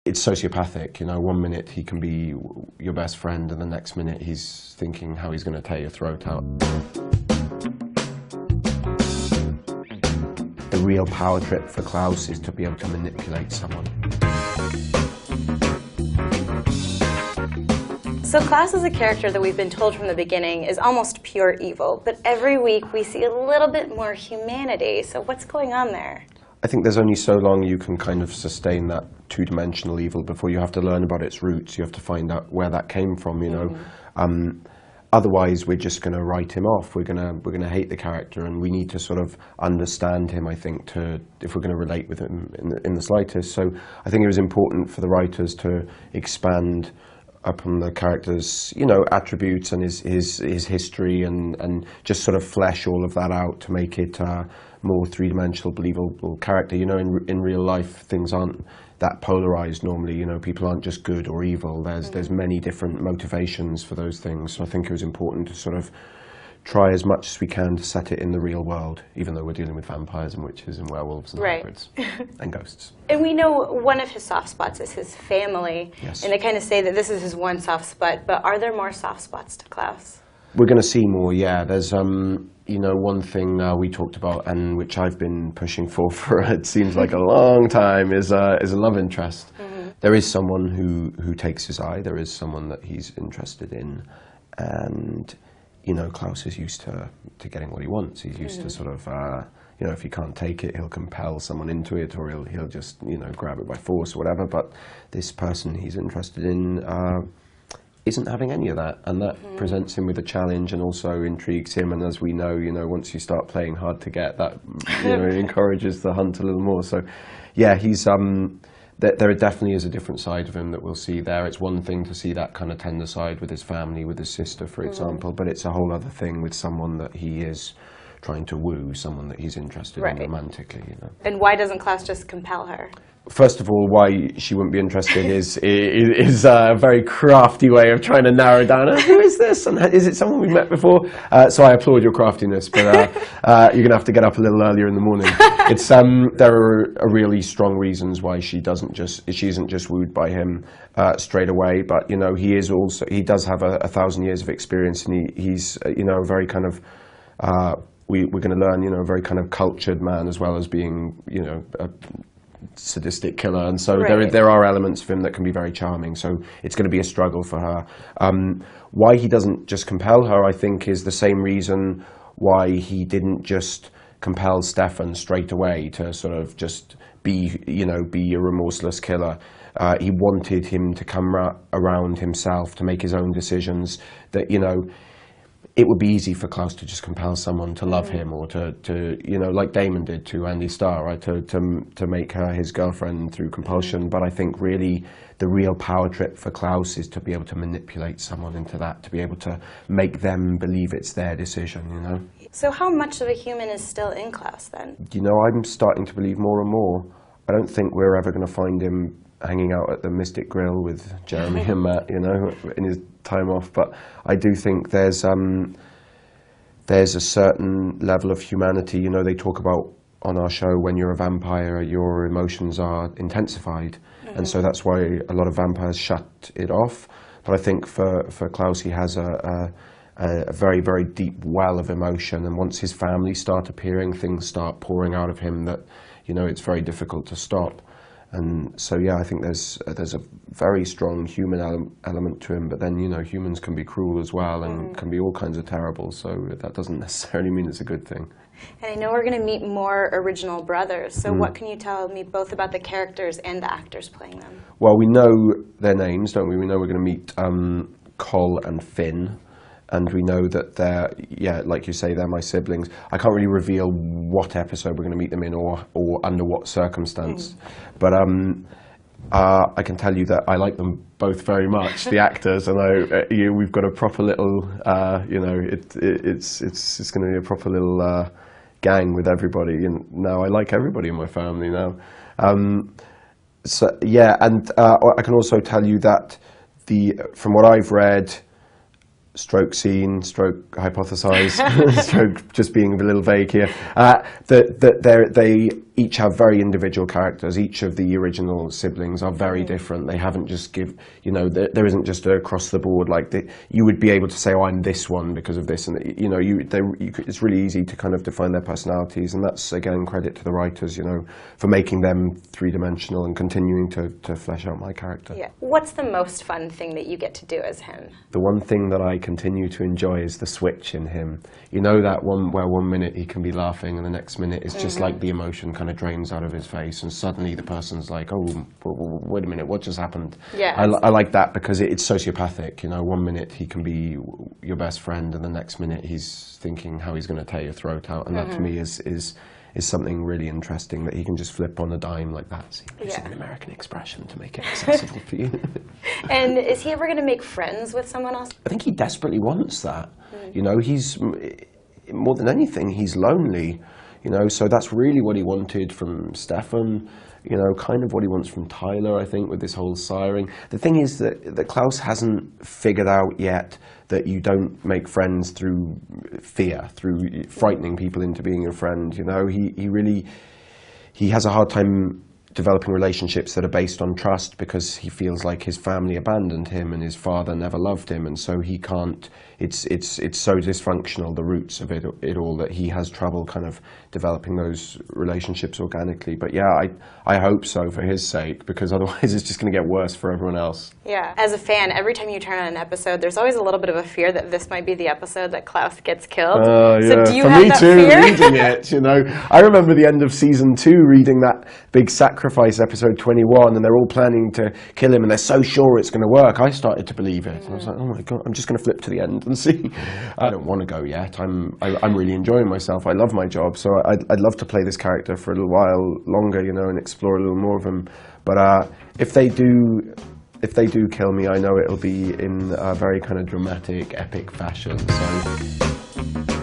it's sociopathic, you know. One minute he can be your best friend, and the next minute he's thinking how he's going to tear your throat out. The real power trip for Klaus is to be able to manipulate someone. So Klaus is a character that we've been told from the beginning is almost pure evil, but every week we see a little bit more humanity. So what's going on there? I think there's only so long you can kind of sustain that two-dimensional evil before you have to learn about its roots. You have to find out where that came from, you know. Otherwise, we're just going to write him off. We're going to hate the character, and we need to sort of understand him, I think, if we're going to relate with him in the slightest. So I think it was important for the writers to expand upon the character's, you know, attributes and his history, and just sort of flesh all of that out to make it more three-dimensional, believable character. You know, in real life, things aren't that polarized normally. You know, people aren't just good or evil. There's many different motivations for those things. So I think it was important to sort of try as much as we can to set it in the real world, even though we're dealing with vampires and witches and werewolves and hybrids and ghosts. And we know one of his soft spots is his family. Yes. And they kind of say that this is his one soft spot, but are there more soft spots to Klaus? We're going to see more, yeah. There's, you know, one thing we talked about, and which I've been pushing for it seems like a long time, is a love interest. There is someone who takes his eye. There is someone that he's interested in, and you know, Klaus is used to getting what he wants. He's used to sort of, you know, if he can't take it, he'll compel someone into it, or he'll just, you know, grab it by force or whatever. But this person he's interested in isn't having any of that, and that presents him with a challenge and also intrigues him. And as we know, you know, once you start playing hard to get, that, you know, encourages the hunt a little more. So, yeah, he's there definitely is a different side of him that we'll see there. It's one thing to see that kind of tender side with his family, with his sister, for example, but it's a whole other thing with someone that he is trying to woo, someone that he's interested in romantically, you know. And why doesn't Klaus just compel her? First of all, why she wouldn't be interested is a very crafty way of trying to narrow down, who is this, and is it someone we've met before? So I applaud your craftiness, but you're going to have to get up a little earlier in the morning. It's there are really strong reasons why she isn't just wooed by him straight away, but you know, he does have 1,000 years of experience, and he's you know, a very kind of we're going to learn, you know, a very kind of cultured man, as well as being, you know, a sadistic killer, and so there are elements of him that can be very charming. So it's going to be a struggle for her. Why he doesn't just compel her, I think, is the same reason why he didn't just compel Stefan straight away to sort of just be a remorseless killer. He wanted him to come around himself, to make his own decisions. That, you know, it would be easy for Klaus to just compel someone to love him, or to you know, like Damon did to Andy Starr, right? To make her his girlfriend through compulsion. But I think really the real power trip for Klaus is to be able to manipulate someone into that, to be able to make them believe it's their decision, you know? So how much of a human is still in Klaus then? You know, I'm starting to believe more and more. I don't think we're ever going to find him hanging out at the Mystic Grill with Jeremy and Matt, you know, in his time off. But I do think there's a certain level of humanity. You know, they talk about on our show, when you're a vampire, your emotions are intensified. And so that's why a lot of vampires shut it off. But I think for Klaus, he has a very, very deep well of emotion. And once his family start appearing, things start pouring out of him that, you know, it's very difficult to stop. And so, yeah, I think there's a very strong human element to him, but then, you know, humans can be cruel as well, and can be all kinds of terrible, so that doesn't necessarily mean it's a good thing. And I know we're going to meet more original brothers, so what can you tell me both about the characters and the actors playing them? Well, we know their names, don't we? We know we're going to meet Col and Finn. And we know that they're, yeah, like you say, they're my siblings. I can't really reveal what episode we're going to meet them in, or under what circumstance. But I can tell you that I like them both very much, the actors, and we've got a proper little, you know, it's going to be a proper little gang with everybody. And now I like everybody in my family now. So yeah, and I can also tell you that from what I've read, stroke seen, stroke hypothesized, stroke just being a little vague here, that they, each have very individual characters. Each of the original siblings are very different. They haven't just there isn't just a across the board, like, you would be able to say, oh, I'm this one because of this, and it's really easy to kind of define their personalities, and that's, again, credit to the writers, for making them three-dimensional and continuing to flesh out my character. Yeah. What's the most fun thing that you get to do as him? The one thing that I continue to enjoy is the switch in him. That one where one minute he can be laughing and the next minute it's just like the emotion kind of drains out of his face, and suddenly the person's like, oh, wait a minute, what just happened? Yeah. I like that because it's sociopathic. One minute he can be your best friend and the next minute he's thinking how he's going to tear your throat out, and that to me is something really interesting, that he can just flip on a dime like that. So using an American expression to make it accessible for you. And is he ever going to make friends with someone else? I think he desperately wants that. He's, more than anything, he's lonely. So that's really what he wanted from Stefan. Kind of what he wants from Tyler, I think, with this whole siring. The thing is that Klaus hasn't figured out yet that you don't make friends through fear, through frightening people into being your friend. He has a hard time developing relationships that are based on trust, because he feels like his family abandoned him and his father never loved him, and so he can't. It's so dysfunctional, the roots of it all, that he has trouble kind of developing those relationships organically. But yeah, I hope so for his sake, because otherwise it's just going to get worse for everyone else. Yeah. As a fan, every time you turn on an episode, there's always a little bit of a fear that this might be the episode that Klaus gets killed. Yeah. So do you for have me that too, fear? reading it, I remember the end of season 2, reading that big sacrifice episode 21, and they're all planning to kill him, and they're so sure it's going to work. I started to believe it, and I was like, oh my God, I'm just going to flip to the end and see. I don't want to go yet. I'm really enjoying myself. I love my job, so I'd love to play this character for a little while longer, and explore a little more of him. But if they do kill me, I know it'll be in a very kind of dramatic, epic fashion. So.